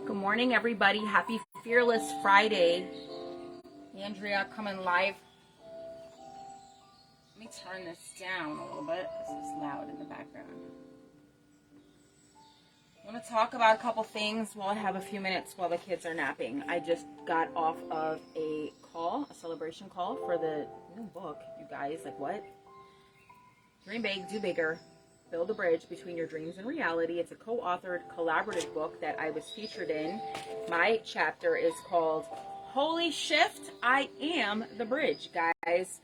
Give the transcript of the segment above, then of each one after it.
Good morning, everybody. Happy Fearless Friday. Andrea coming live. Let me turn this down a little bit. This is loud in the background. I want to talk about a couple things while I have a few minutes while the kids are napping. I just got off of a celebration call for the new book. You guys, like what? Dream Big, Do Bigger. Build a Bridge Between Your Dreams and Reality. It's a co-authored collaborative book that I was featured in. My chapter is called Holy Shift, I Am the Bridge, guys.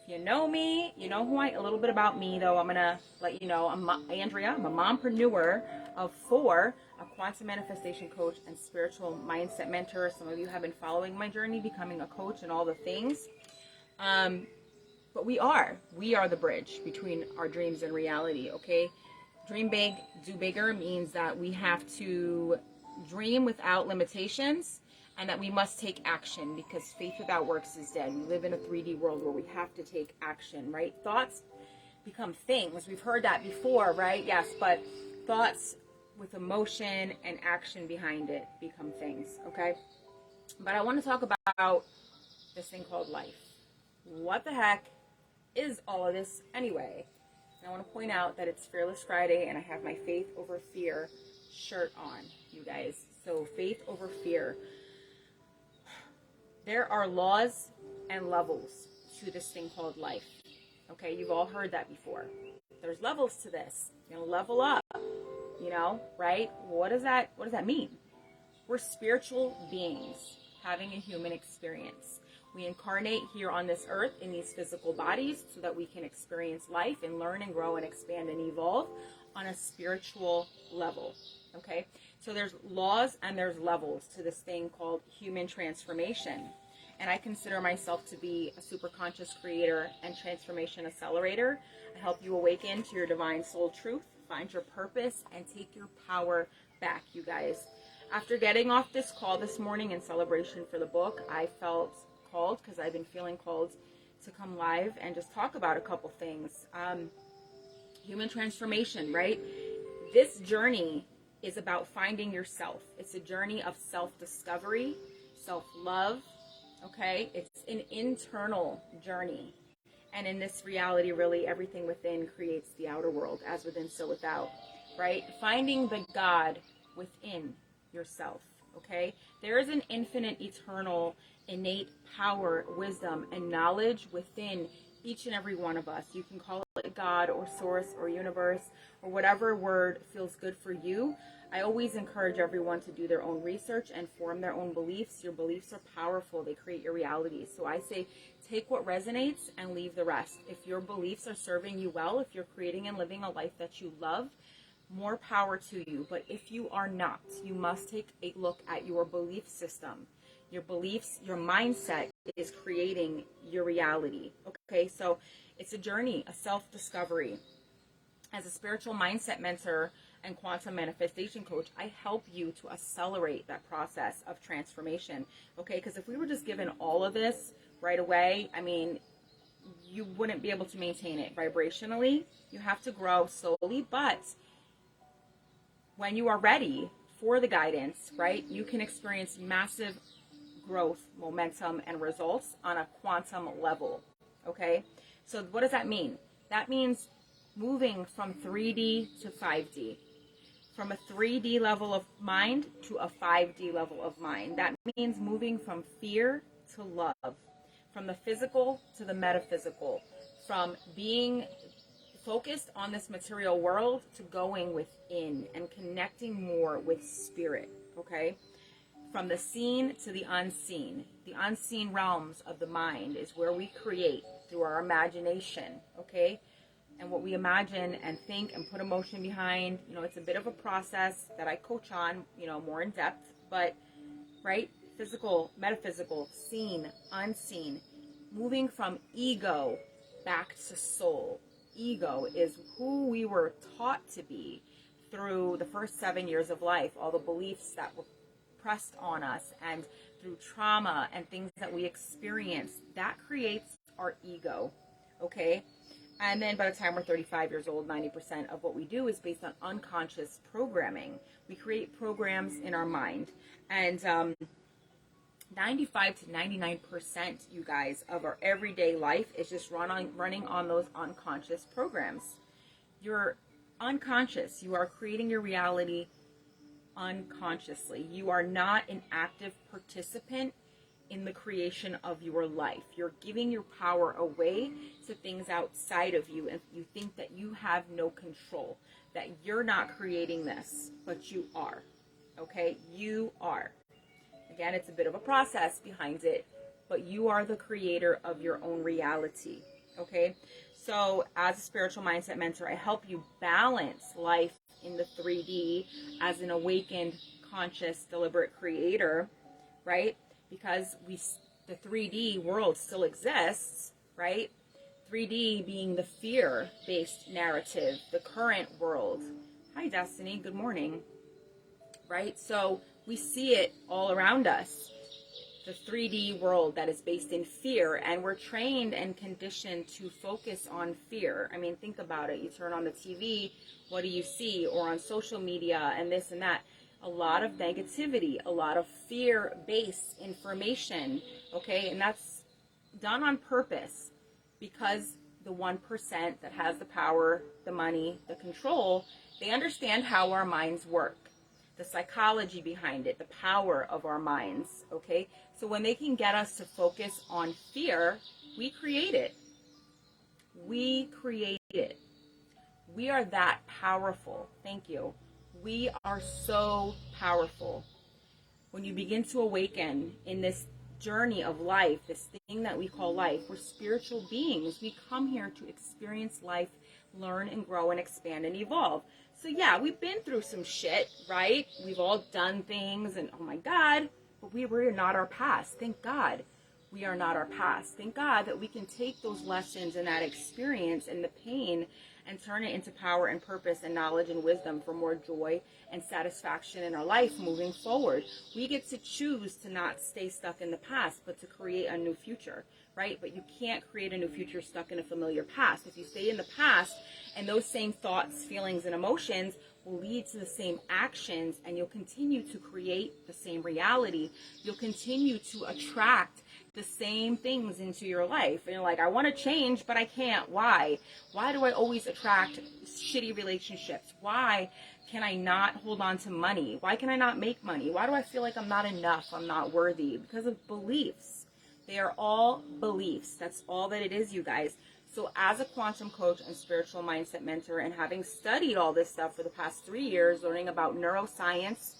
If you know me, you know a little bit about me, though. I'm going to let you know. I'm Andrea. I'm a mompreneur of 4, a quantum manifestation coach and spiritual mindset mentor. Some of you have been following my journey, becoming a coach and all the things. But we are the bridge between our dreams and reality, okay? Dream big, do bigger means that we have to dream without limitations and that we must take action because faith without works is dead. We live in a 3D world where we have to take action, right? Thoughts become things. We've heard that before, right? Yes, but thoughts with emotion and action behind it become things, okay? But I want to talk about this thing called life. What the heck is all of this anyway? And I want to point out that it's Fearless Friday and I have my Faith Over Fear shirt on, you guys. So faith over fear. There are laws and levels to this thing called life. Okay, you've all heard that before. There's levels to this. You're gonna level up, right? What does that mean? We're spiritual beings having a human experience. We incarnate here on this earth in these physical bodies so that we can experience life and learn and grow and expand and evolve on a spiritual level, okay? So there's laws and there's levels to this thing called human transformation. And I consider myself to be a super conscious creator and transformation accelerator. I help you awaken to your divine soul truth, find your purpose, and take your power back, you guys. After getting off this call this morning in celebration for the book, I felt called, because I've been feeling called to come live and just talk about a couple things. Human transformation, right? This journey is about finding yourself. It's a journey of self-discovery, self-love, okay? It's an internal journey. And in this reality, really, everything within creates the outer world, as within, so without, right? Finding the God within yourself, okay? There is an infinite, eternal, innate power, wisdom, and knowledge within each and every one of us. You can call it God or source or universe or whatever word feels good for you. I always encourage everyone to do their own research and form their own beliefs. Your beliefs are powerful. They create your reality. So I say take what resonates and leave the rest. If your beliefs are serving you well, if you're creating and living a life that you love, more power to you. But if you are not, you must take a look at your belief system. Your beliefs, your mindset is creating your reality. Okay, so it's a journey, a self-discovery. As a spiritual mindset mentor and quantum manifestation coach, I help you to accelerate that process of transformation. Okay, because if we were just given all of this right away, you wouldn't be able to maintain it vibrationally. You have to grow slowly, but when you are ready for the guidance, right, you can experience massive growth, momentum, and results on a quantum level, okay? So what does that mean? That means moving from 3D to 5D, from a 3D level of mind to a 5D level of mind. That means moving from fear to love, from the physical to the metaphysical, from being focused on this material world to going within and connecting more with spirit, okay? From the seen to the unseen realms of the mind is where we create through our imagination, okay? And what we imagine and think and put emotion behind, it's a bit of a process that I coach on, more in depth, but, right? Physical, metaphysical, seen, unseen, moving from ego back to soul. Ego is who we were taught to be through the first 7 years of life, all the beliefs that were pressed on us and through trauma and things that we experience. That creates our ego, okay? And then by the time we're 35 years old, 90% of what we do is based on unconscious programming. We create programs in our mind. And 95 to 99%, you guys, of our everyday life is just running on those unconscious programs. You're unconscious. You are creating your reality unconsciously. You are not an active participant in the creation of your life. You're giving your power away to things outside of you, and you think that you have no control, that you're not creating this, but you are. Okay? You are. Again, it's a bit of a process behind it, but you are the creator of your own reality. Okay? So as a spiritual mindset mentor, I help you balance life in the 3D as an awakened, conscious, deliberate creator, right? Because the 3D world still exists, right? 3D being the fear-based narrative, the current world. Hi, Destiny. Good morning. Right? So we see it all around us. The 3D world that is based in fear, and we're trained and conditioned to focus on fear. I mean, think about it. You turn on the TV, what do you see? Or on social media and this and that. A lot of negativity, a lot of fear-based information, okay? And that's done on purpose because the 1% that has the power, the money, the control, they understand how our minds work, the psychology behind it, the power of our minds, okay? So when they can get us to focus on fear, we create it. We create it. We are that powerful. Thank you. We are so powerful. When you begin to awaken in this journey of life, this thing that we call life, we're spiritual beings. We come here to experience life, learn and grow and expand and evolve. So yeah, we've been through some shit, right? We've all done things and oh my God, but we're not our past. Thank God we are not our past. Thank God that we can take those lessons and that experience and the pain and turn it into power and purpose and knowledge and wisdom for more joy and satisfaction in our life moving forward. We get to choose to not stay stuck in the past, but to create a new future, right? But you can't create a new future stuck in a familiar past. If you stay in the past and those same thoughts, feelings, and emotions will lead to the same actions, and you'll continue to create the same reality. You'll continue to attract the same things into your life. And you're like, I want to change, but I can't. Why? Why do I always attract shitty relationships? Why can I not hold on to money? Why can I not make money? Why do I feel like I'm not enough? I'm not worthy? Because of beliefs. They are all beliefs. That's all that it is, you guys. So as a quantum coach and spiritual mindset mentor, and having studied all this stuff for the past 3 years, learning about neuroscience,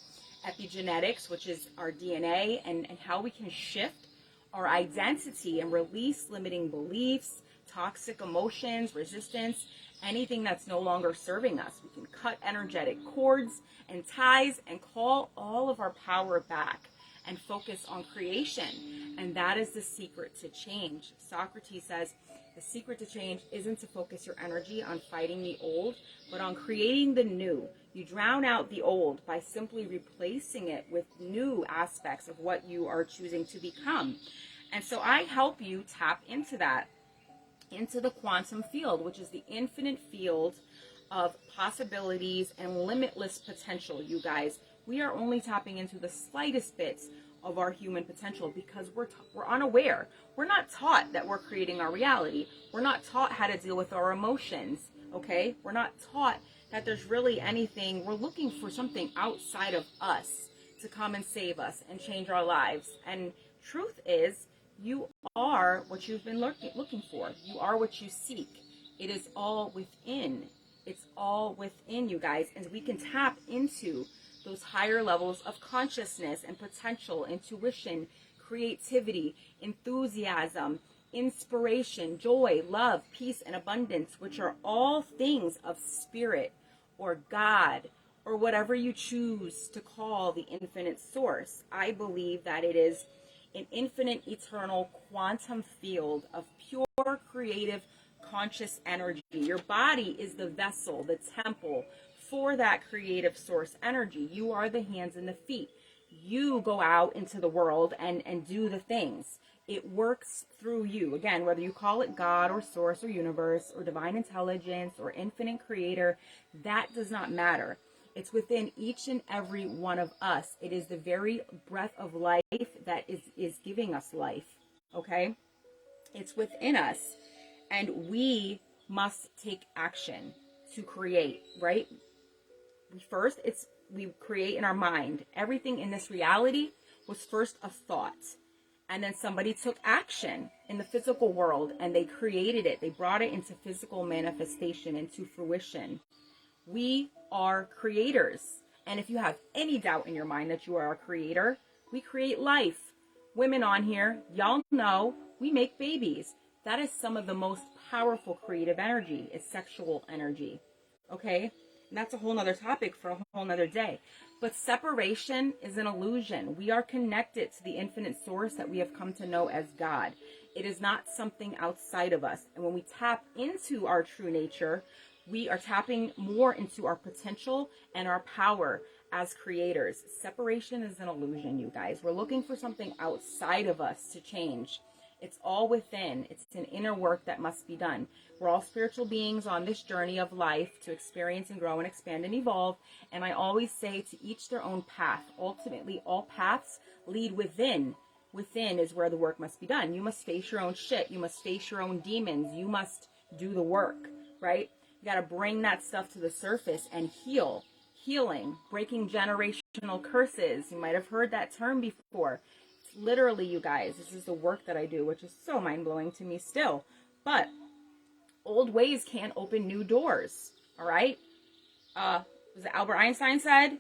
epigenetics, which is our DNA, and how we can shift our identity and release limiting beliefs, toxic emotions, resistance, anything that's no longer serving us. We can cut energetic cords and ties and call all of our power back and focus on creation. And that is the secret to change. Socrates says, the secret to change isn't to focus your energy on fighting the old, but on creating the new. You drown out the old by simply replacing it with new aspects of what you are choosing to become. And so I help you tap into that, into the quantum field, which is the infinite field of possibilities and limitless potential, you guys. We are only tapping into the slightest bits of our human potential because we're unaware. We're not taught that we're creating our reality. We're not taught how to deal with our emotions, okay? We're not taught that there's really anything. We're looking for something outside of us to come and save us and change our lives. And truth is, you are what you've been looking for. You are what you seek. It is all within. It's all within, you guys. And we can tap into those higher levels of consciousness and potential, intuition, creativity, enthusiasm, inspiration, joy, love, peace, and abundance, which are all things of spirit or God or whatever you choose to call the infinite source. I believe that it is an infinite, eternal quantum field of pure, creative, conscious energy. Your body is the vessel, the temple for that creative source energy. You are the hands and the feet. You go out into the world and do the things. It works through you. Again, whether you call it God or source or universe or divine intelligence or infinite creator, that does not matter. It's within each and every one of us. It is the very breath of life that is giving us life. Okay? It's within us. And we must take action to create, right? First, we create in our mind. Everything in this reality was first a thought. And then somebody took action in the physical world and they created it. They brought it into physical manifestation, into fruition. We are creators. And if you have any doubt in your mind that you are a creator, we create life. Women on here, y'all know we make babies. That is some of the most powerful creative energy, is sexual energy. Okay? And that's a whole nother topic for a whole nother day. But separation is an illusion. We are connected to the infinite source that we have come to know as God. It is not something outside of us. And when we tap into our true nature, we are tapping more into our potential and our power as creators. Separation is an illusion, you guys. We're looking for something outside of us to change. It's all within. It's an inner work that must be done. We're all spiritual beings on this journey of life to experience and grow and expand and evolve. And I always say, to each their own path. Ultimately, all paths lead within. Within is where the work must be done. You must face your own shit. You must face your own demons. You must do the work, right? You got to bring that stuff to the surface and heal. Healing, breaking generational curses. You might have heard that term before. Literally, you guys, this is the work that I do, which is so mind-blowing to me still. But old ways can't open new doors, all right? Was it Albert Einstein said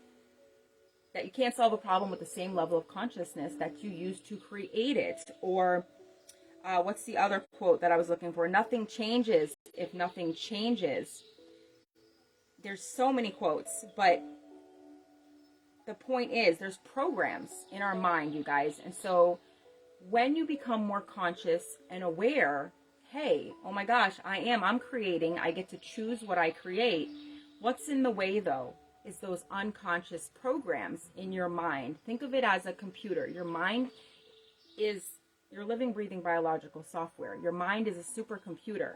that you can't solve a problem with the same level of consciousness that you used to create it? Or what's the other quote that I was looking for? Nothing changes if nothing changes. There's so many quotes, but the point is, there's programs in our mind, you guys. And so when you become more conscious and aware, hey, oh my gosh, I'm creating. I get to choose what I create. What's in the way, though, is those unconscious programs in your mind. Think of it as a computer. Your mind is your living, breathing biological software. Your mind is a supercomputer.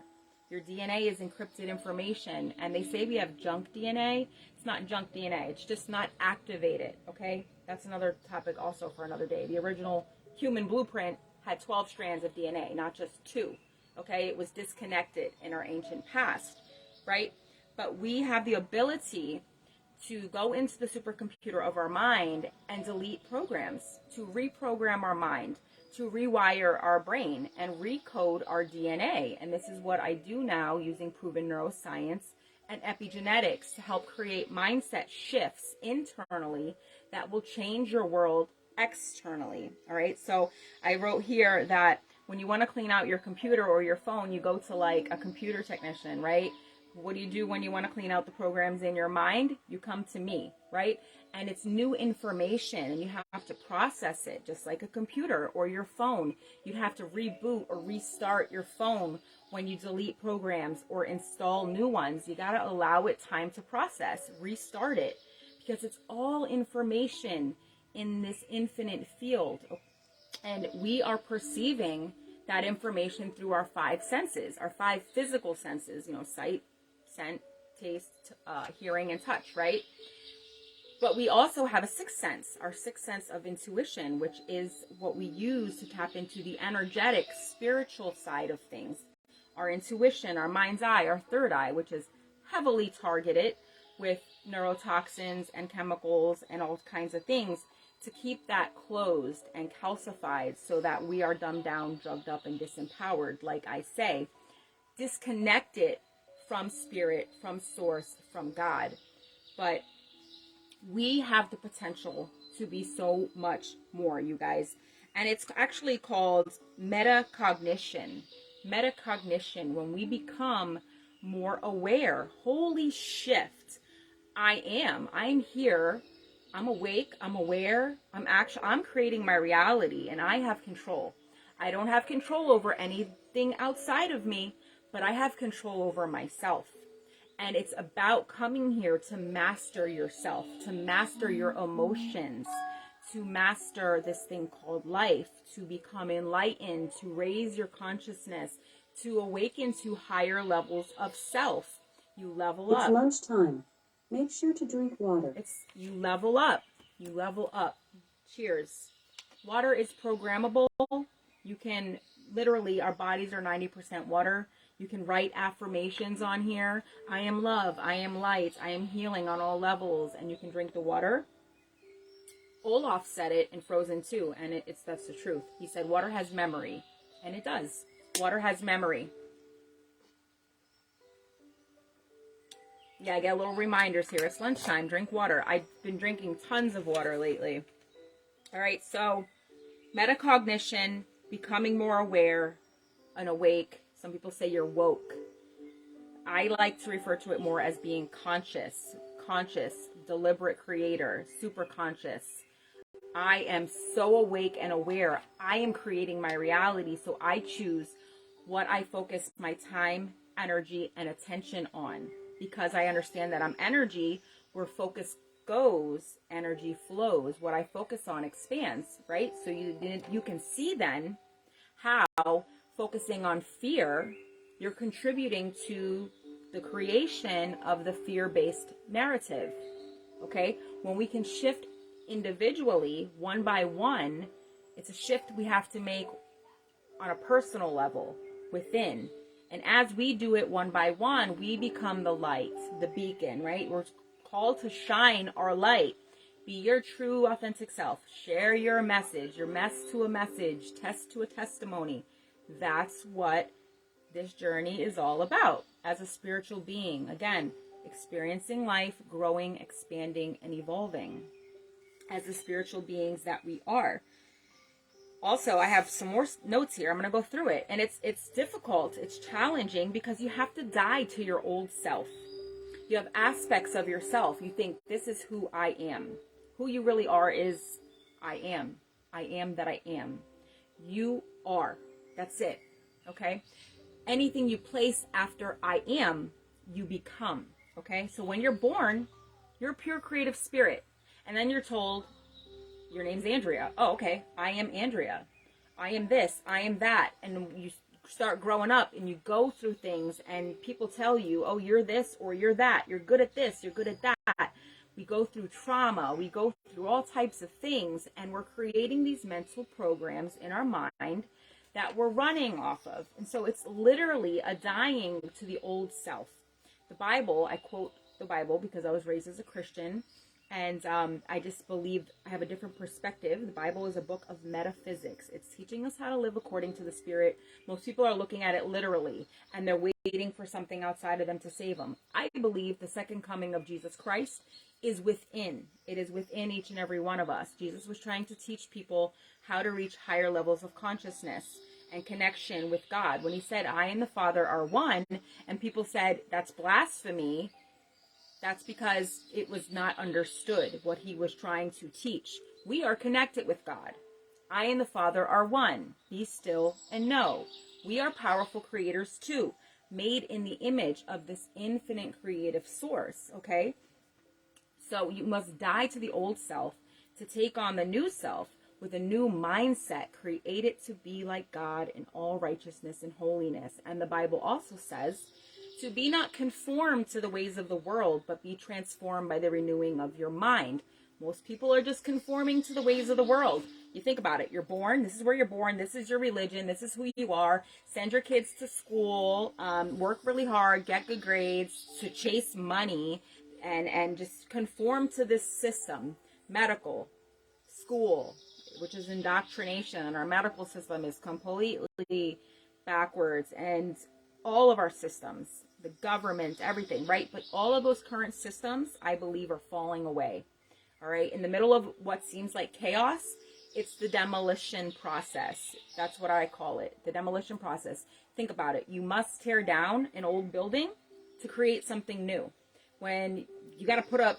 Your DNA is encrypted information, and they say we have junk DNA. It's not junk DNA. It's just not activated, okay? That's another topic also for another day. The original human blueprint had 12 strands of DNA, not just 2, okay? It was disconnected in our ancient past, right? But we have the ability to go into the supercomputer of our mind and delete programs, to reprogram our mind, to rewire our brain and recode our DNA. And this is what I do now using proven neuroscience and epigenetics to help create mindset shifts internally that will change your world externally. All right. So I wrote here that when you want to clean out your computer or your phone, you go to like a computer technician, right? What do you do when you want to clean out the programs in your mind? You come to me, right? And it's new information and you have to process it just like a computer or your phone. You'd have to reboot or restart your phone when you delete programs or install new ones. You got to allow it time to process, restart it, because it's all information in this infinite field. And we are perceiving that information through our 5 senses, our 5 physical senses, sight, scent, taste, hearing, and touch, right? But we also have a 6th sense, our 6th sense of intuition, which is what we use to tap into the energetic, spiritual side of things. Our intuition, our mind's eye, our 3rd eye, which is heavily targeted with neurotoxins and chemicals and all kinds of things to keep that closed and calcified so that we are dumbed down, drugged up, and disempowered, like I say, disconnected from spirit, from source, from God. But we have the potential to be so much more, you guys. And it's actually called metacognition. Metacognition, when we become more aware. Holy shift. I'm here. I'm awake. I'm aware. I'm creating my reality and I have control. I don't have control over anything outside of me, but I have control over myself. And it's about coming here to master yourself, to master your emotions, to master this thing called life, to become enlightened, to raise your consciousness, to awaken to higher levels of self. You level up. It's lunchtime. Make sure to drink water. You level up. You level up. Cheers. Water is programmable. You can literally, our bodies are 90% water. You can write affirmations on here. I am love. I am light. I am healing on all levels. And you can drink the water. Olaf said it in Frozen 2, and that's the truth. He said water has memory. And it does. Water has memory. Yeah, I get little reminders here. It's lunchtime. Drink water. I've been drinking tons of water lately. All right, so metacognition, becoming more aware and awake. Some people say you're woke. I like to refer to it more as being conscious, deliberate creator, super conscious. I am so awake and aware. I am creating my reality, so I choose what I focus my time, energy, and attention on. Because I understand that I'm energy, where focus goes, energy flows. What I focus on expands, right? So you can see then how focusing on fear, you're contributing to the creation of the fear-based narrative, okay? When we can shift individually, one by one, it's a shift we have to make on a personal level within. And as we do it one by one, we become the light, the beacon, right? We're called to shine our light. Be your true, authentic self. Share your message, your mess to a message, test to a testimony. That's what this journey is all about as a spiritual being. Again, experiencing life, growing, expanding, and evolving as the spiritual beings that we are. Also, I have some more notes here. I'm going to go through it. And it's difficult. It's challenging because you have to die to your old self. You have aspects of yourself. You think, this is who I am. Who you really are is, I am. I am that I am. You are. That's it. Okay? Anything you place after I am, you become. Okay? So when you're born, you're a pure creative spirit. And then you're told, your name's Andrea. Oh, okay. I am Andrea. I am this. I am that. And you start growing up and you go through things and people tell you, oh, you're this or you're that. You're good at this. You're good at that. We go through trauma. We go through all types of things, and we're creating these mental programs in our mind that we're running off of. And so it's literally a dying to the old self. The Bible, I quote the Bible because I was raised as a Christian. And I just believe I have a different perspective. The Bible is a book of metaphysics. It's teaching us how to live according to the Spirit. Most people are looking at it literally, and they're waiting for something outside of them to save them. I believe the second coming of Jesus Christ is within. It is within each and every one of us. Jesus was trying to teach people how to reach higher levels of consciousness and connection with God. When he said, I and the Father are one, and people said, that's blasphemy. That's because it was not understood what he was trying to teach. We are connected with God. I and the Father are one. Be still and know. We are powerful creators too, made in the image of this infinite creative source, okay? So you must die to the old self to take on the new self with a new mindset, created to be like God in all righteousness and holiness. And the Bible also says, to be not conformed to the ways of the world, but be transformed by the renewing of your mind. Most people are just conforming to the ways of the world. You think about it. You're born. This is where you're born. This is your religion. This is who you are. Send your kids to school. Work really hard. Get good grades. To chase money. And just conform to this system. Medical. School. Which is indoctrination. And our medical system is completely backwards. And all of our systems. The government, everything, right? But all of those current systems, I believe, are falling away. All right? In the middle of what seems like chaos, it's the demolition process. That's what I call it, the demolition process. Think about it. You must tear down an old building to create something new. When you got to put up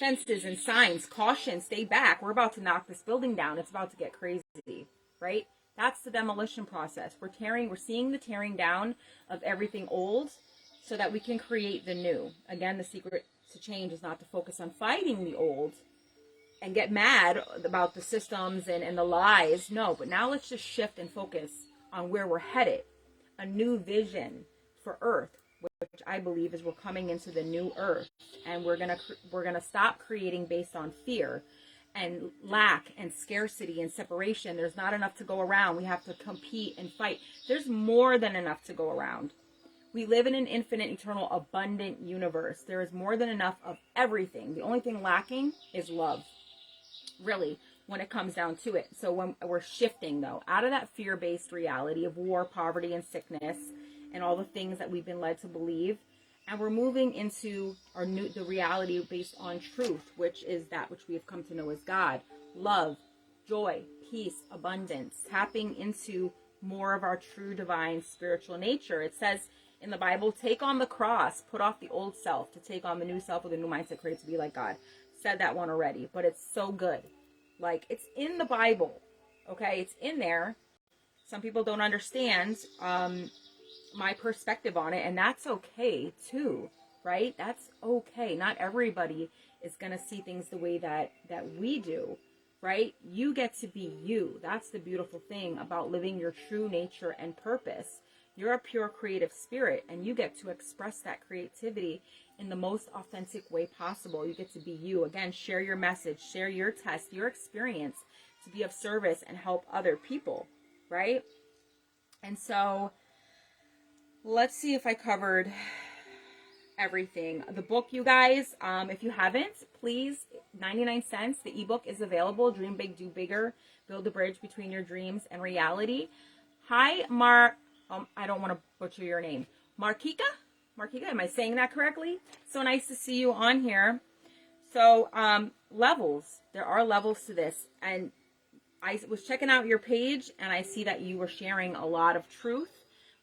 fences and signs, caution, stay back. We're about to knock this building down. It's about to get crazy, right? That's the demolition process. We're seeing the tearing down of everything old, so that we can create the new. Again, the secret to change is not to focus on fighting the old, and get mad about the systems and the lies. No, but now let's just shift and focus on where we're headed. A new vision for Earth, which I believe is we're coming into the new Earth, and we're gonna stop creating based on fear and lack and scarcity and separation. There's not enough to go around. We have to compete and fight. There's more than enough to go around. We live in an infinite, eternal, abundant universe. There is more than enough of everything. The only thing lacking is love, really, when it comes down to it. So when we're shifting, though, out of that fear-based reality of war, poverty, and sickness, and all the things that we've been led to believe, and we're moving into the reality based on truth, which is that which we have come to know as God, love, joy, peace, abundance, tapping into more of our true divine spiritual nature. It says in the Bible, take on the cross, put off the old self to take on the new self with a new mindset, created to be like God. Said that one already, but it's so good. Like, it's in the Bible, okay? It's in there. Some people don't understand my perspective on it, and that's okay too, right? That's okay. Not everybody is going to see things the way that we do, right? You get to be you. That's the beautiful thing about living your true nature and purpose. You're a pure creative spirit, and you get to express that creativity in the most authentic way possible. You get to be you. Again, share your message, share your test, your experience to be of service and help other people, right? And so let's see if I covered everything. The book, you guys, if you haven't, please, 99 cents. The ebook is available. Dream Big, Do Bigger. Build a bridge between your dreams and reality. Hi, I don't want to butcher your name. Markika, am I saying that correctly? So nice to see you on here. So, levels. There are levels to this. And I was checking out your page, and I see that you were sharing a lot of truth,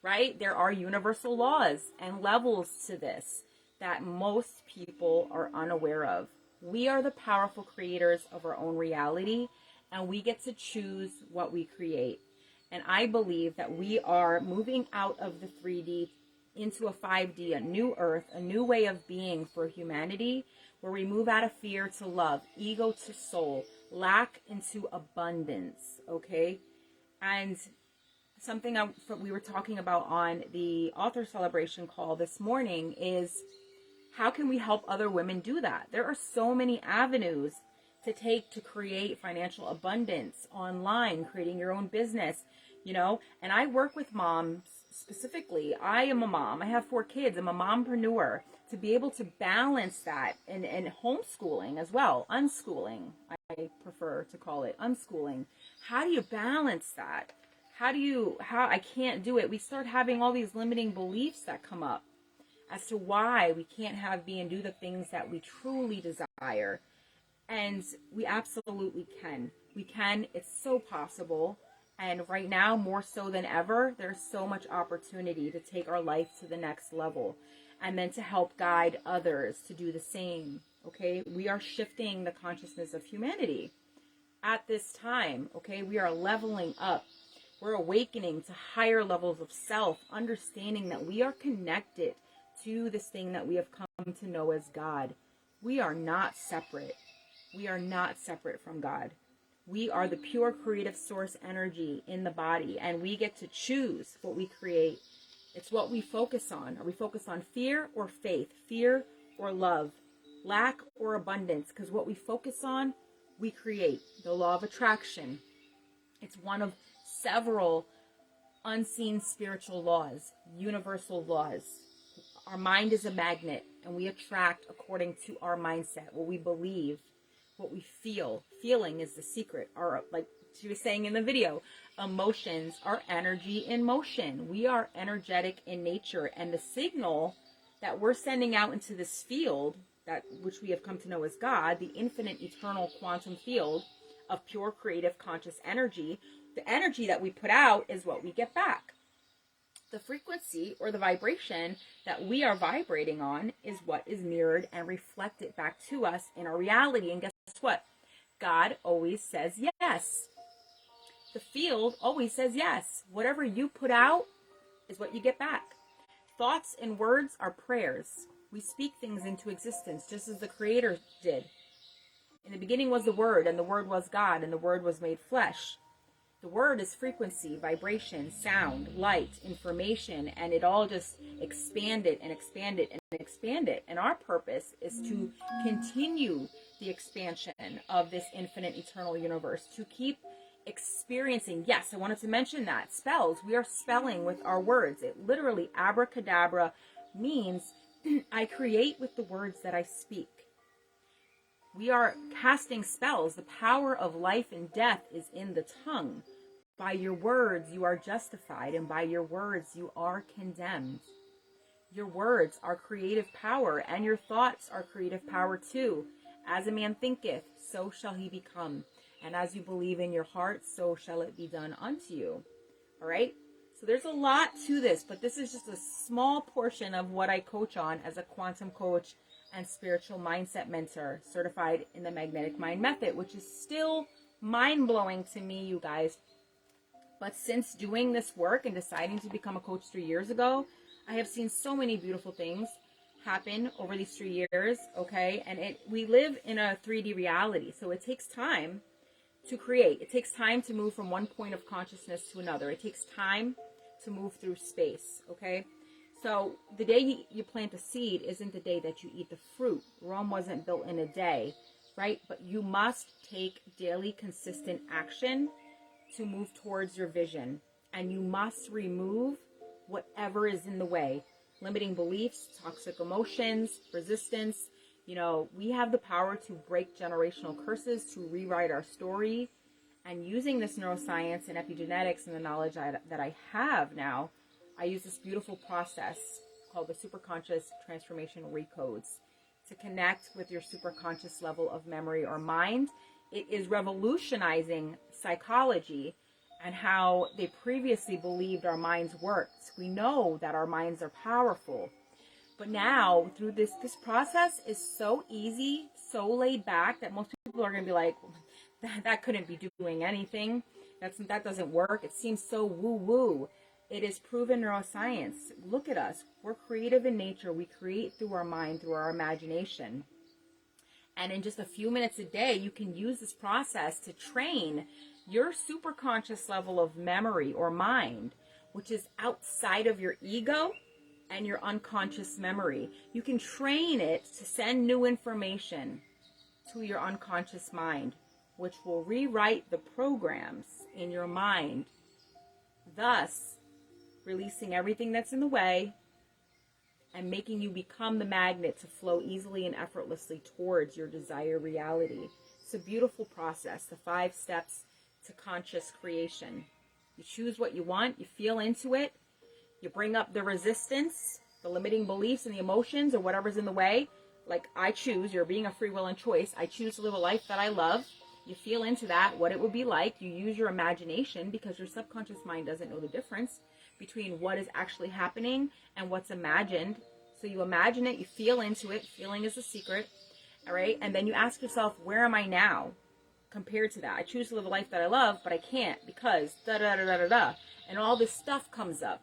right? There are universal laws and levels to this that most people are unaware of. We are the powerful creators of our own reality, and we get to choose what we create. And I believe that we are moving out of the 3D into a 5D, a new earth, a new way of being for humanity, where we move out of fear to love, ego to soul, lack into abundance, okay? And something we were talking about on the author celebration call this morning is, how can we help other women do that? There are so many avenues to take to create financial abundance online, creating your own business, you know, and I work with moms specifically. I am a mom. I have 4 kids. I'm a mompreneur. To be able to balance that and homeschooling as well, unschooling, I prefer to call it unschooling. How do you balance that? How I can't do it. We start having all these limiting beliefs that come up as to why we can't be and do the things that we truly desire. And we absolutely can. We can. It's so possible. And right now, more so than ever, there's so much opportunity to take our life to the next level and then to help guide others to do the same. Okay? We are shifting the consciousness of humanity at this time. Okay? We are leveling up. We're awakening to higher levels of self, understanding that we are connected to this thing that we have come to know as God. We are not separate. We are not separate from God. We are the pure creative source energy in the body, and we get to choose what we create. It's what we focus on. Are we focused on fear or faith? Fear or love? Lack or abundance? Because what we focus on, we create. The law of attraction. It's one of several unseen spiritual laws, universal laws. Our mind is a magnet, and we attract according to our mindset, what we believe, what we feel. Feeling is the secret. Our, like she was saying in the video, emotions are energy in motion. We are energetic in nature, and the signal that we're sending out into this field, that which we have come to know as God, the infinite, eternal quantum field of pure creative conscious energy, the energy that we put out is what we get back. The frequency or the vibration that we are vibrating on is what is mirrored and reflected back to us in our reality. And guess what? God always says yes. The field always says yes. Whatever you put out is what you get back. Thoughts and words are prayers. We speak things into existence just as the Creator did. In the beginning was the Word, and the Word was God, and the Word was made flesh. The Word is frequency, vibration, sound, light, information, and it all just expanded and expanded and expanded. And our purpose is to continue the expansion of this infinite, eternal universe, to keep experiencing. Yes, I wanted to mention that. Spells. We are spelling with our words. It literally, abracadabra, means I create with the words that I speak. We are casting spells. The power of life and death is in the tongue. By your words, you are justified, and by your words, you are condemned. Your words are creative power, and your thoughts are creative power too. As a man thinketh, so shall he become. And as you believe in your heart, so shall it be done unto you. All right? So there's a lot to this, but this is just a small portion of what I coach on as a quantum coach and spiritual mindset mentor, certified in the Magnetic Mind Method, which is still mind-blowing to me, you guys. But since doing this work and deciding to become a coach 3 years ago, I have seen so many beautiful things happen over these 3 years, okay? And we live in a 3D reality, so it takes time to create. It takes time to move from one point of consciousness to another. It takes time to move through space, okay? So the day you plant a seed isn't the day that you eat the fruit. Rome wasn't built in a day, right? But you must take daily consistent action to move towards your vision. And you must remove whatever is in the way. Limiting beliefs, toxic emotions, resistance. You know, we have the power to break generational curses, to rewrite our story. And using this neuroscience and epigenetics and the knowledge that I have now, I use this beautiful process called the Superconscious Transformation Recodes to connect with your superconscious level of memory or mind. It is revolutionizing psychology and how they previously believed our minds worked. We know that our minds are powerful. But now, through this process is so easy, so laid back, that most people are going to be like, that couldn't be doing anything. That doesn't work. It seems so woo-woo. It is proven neuroscience. Look at us. We're creative in nature. We create through our mind, through our imagination. And in just a few minutes a day, you can use this process to train your superconscious level of memory or mind, which is outside of your ego and your unconscious memory. You can train it to send new information to your unconscious mind, which will rewrite the programs in your mind, thus releasing everything that's in the way and making you become the magnet to flow easily and effortlessly towards your desired reality. It's a beautiful process, the 5 steps to conscious creation. You choose what you want, you feel into it, you bring up the resistance, the limiting beliefs and the emotions or whatever's in the way. Like I choose, you're being a free will and choice. I choose to live a life that I love. You feel into that, what it would be like. You use your imagination because your subconscious mind doesn't know the difference between what is actually happening and what's imagined. So you imagine it, you feel into it. Feeling is the secret. All right. And then you ask yourself, where am I now compared to that? I choose to live a life that I love, but I can't because da da da da da da. And all this stuff comes up.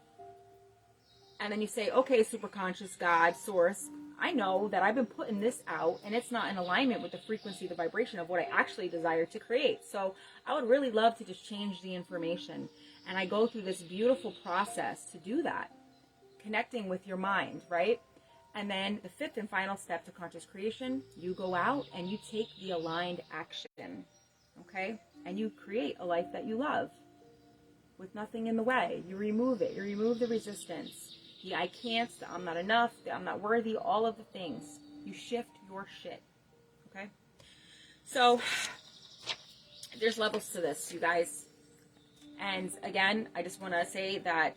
And then you say, okay, superconscious, God, source, I know that I've been putting this out and it's not in alignment with the frequency, the vibration of what I actually desire to create. So I would really love to just change the information. And I go through this beautiful process to do that, connecting with your mind, right? And then the 5th and final step to conscious creation, you go out and you take the aligned action, okay? And you create a life that you love with nothing in the way. You remove it. You remove the resistance. The I can't, the I'm not enough, the I'm not worthy, all of the things. You shift your shit, okay? So there's levels to this, you guys. And again, I just want to say that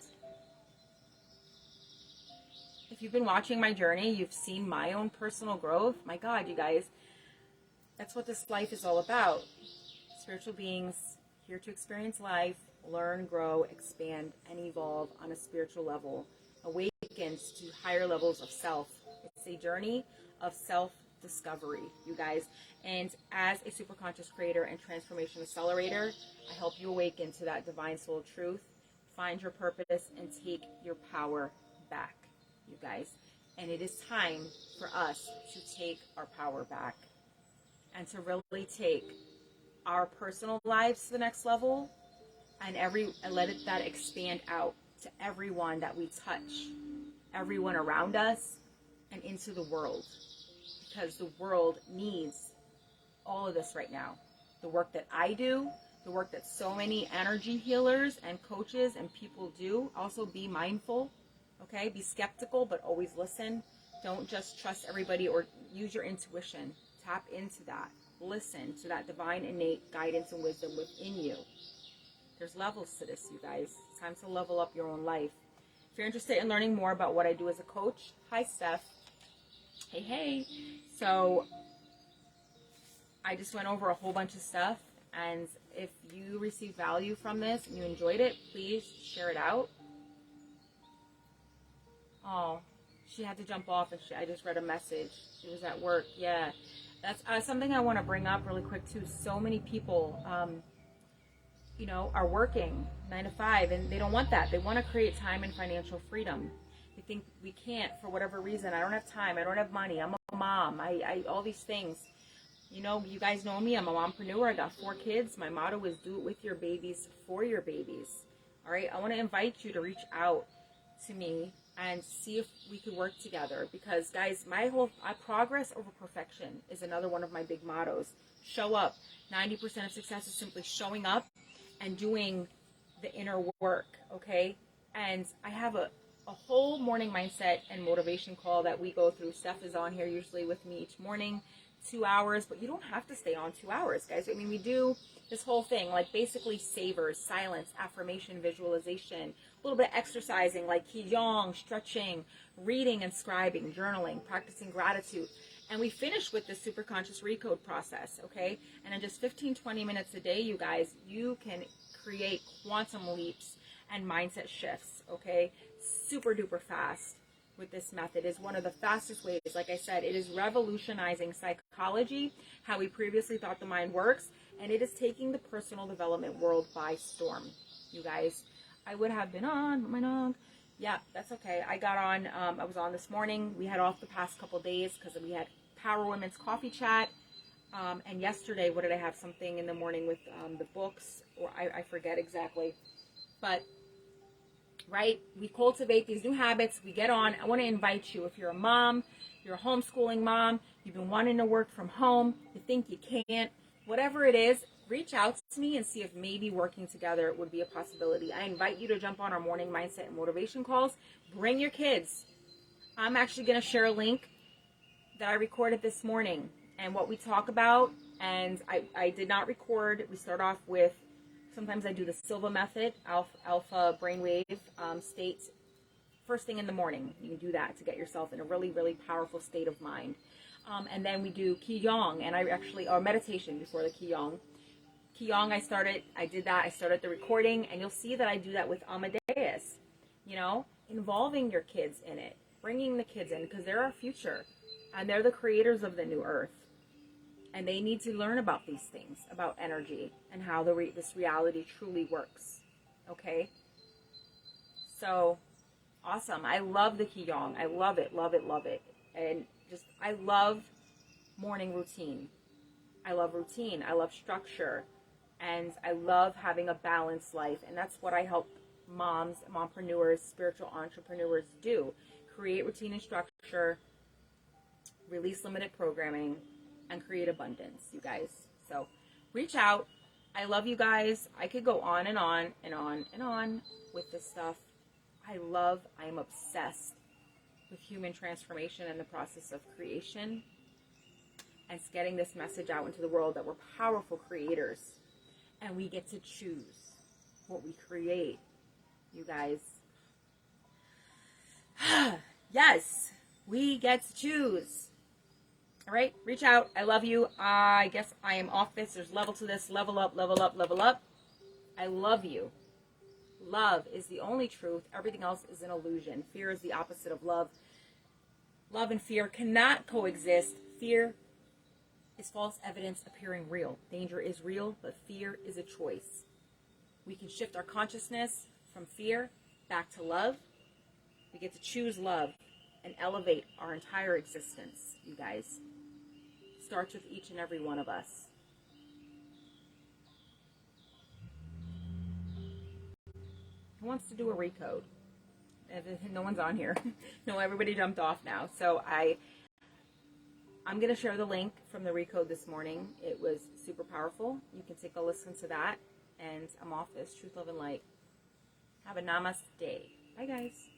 if you've been watching my journey, you've seen my own personal growth. My God, you guys, that's what this life is all about. Spiritual beings here to experience life, learn, grow, expand, and evolve on a spiritual level. Awakens to higher levels of self. It's a journey of self-discovery, you guys. And as a superconscious creator and transformation accelerator, I help you awaken to that divine soul truth, find your purpose, and take your power back, you guys. And it is time for us to take our power back. and to really take our personal lives to the next level and let that expand out to everyone that we touch, everyone around us, and into the world. Because the world needs all of this right now. The work that I do, the work that so many energy healers and coaches and people do. Also be mindful, okay? Be skeptical, but always listen. Don't just trust everybody or use your intuition. Tap into that. Listen to that divine innate guidance and wisdom within you. There's levels to this, you guys. It's time to level up your own life. If you're interested in learning more about what I do as a coach, hi, Steph. Hey. So I just went over a whole bunch of stuff. And if you received value from this and you enjoyed it, please share it out. Oh, she had to jump off and I just read a message. She was at work. Yeah, that's something I want to bring up really quick too. So many people, are working 9 to 5 and they don't want that. They want to create time and financial freedom. They think we can't for whatever reason. I don't have time. I don't have money. I'm a mom. I all these things. You guys know me. I'm a mompreneur. I got 4 kids. My motto is do it with your babies for your babies. All right. I want to invite you to reach out to me and see if we could work together. Because, guys, my whole progress over perfection is another one of my big mottos. Show up. 90% of success is simply showing up and doing the inner work. Okay. And I have a whole morning mindset and motivation call that we go through. Steph is on here usually with me each morning. 2 hours, but you don't have to stay on 2 hours, guys. I mean, we do this whole thing, like basically savers, silence, affirmation, visualization, a little bit of exercising, like qigong, stretching, reading and scribing, journaling, practicing gratitude. And we finish with the super conscious recode process, okay? And in just 15-20 minutes a day, you guys, you can create quantum leaps and mindset shifts, okay? Super duper fast. With this method is one of the fastest ways. Like I said, it is revolutionizing psychology, how we previously thought the mind works, and it is taking the personal development world by storm. You guys, I would have been on, but my dog. Yeah, that's okay. I got on, I was on this morning. We had off the past couple days because we had Power Women's Coffee Chat. And yesterday, what did I have? Something in the morning with the books, or I forget exactly. But right? We cultivate these new habits. We get on. I want to invite you, if you're a mom, you're a homeschooling mom, you've been wanting to work from home, you think you can't, whatever it is, reach out to me and see if maybe working together would be a possibility. I invite you to jump on our morning mindset and motivation calls. Bring your kids. I'm actually going to share a link that I recorded this morning and what we talk about. And I did not record. We start off with, sometimes I do the Silva method, alpha brainwave state, first thing in the morning. You can do that to get yourself in a really, really powerful state of mind. And then we do Qigong, and or meditation before the Qigong. Qigong, I started the recording, and you'll see that I do that with Amadeus, involving your kids in it, bringing the kids in, because they're our future, and they're the creators of the new earth. And they need to learn about these things, about energy, and how this reality truly works. Okay? So, awesome. I love the Qigong. I love it, love it, love it. And I love morning routine. I love routine. I love structure. And I love having a balanced life. And that's what I help moms, mompreneurs, spiritual entrepreneurs do. Create routine and structure, release limited programming, and create abundance, you guys. So reach out. I love you guys. I could go on and on and on and on with this stuff. I am obsessed with human transformation and the process of creation, and it's getting this message out into the world that we're powerful creators and we get to choose what we create, you guys. Yes, we get to choose. All right, reach out. I love you. I guess I am off this. There's level to this. Level up, level up, level up. I love you. Love is the only truth. Everything else is an illusion. Fear is the opposite of love. Love and fear cannot coexist. Fear is false evidence appearing real. Danger is real, but fear is a choice. We can shift our consciousness from fear back to love. We get to choose love and elevate our entire existence, you guys. starts with each and every one of us. Who wants to do a recode? No one's on here. No, everybody jumped off now. So I'm going to share the link from the recode this morning. It was super powerful. You can take a listen to that. And I'm off this. Truth, love, and light. Have a namaste. Bye, guys.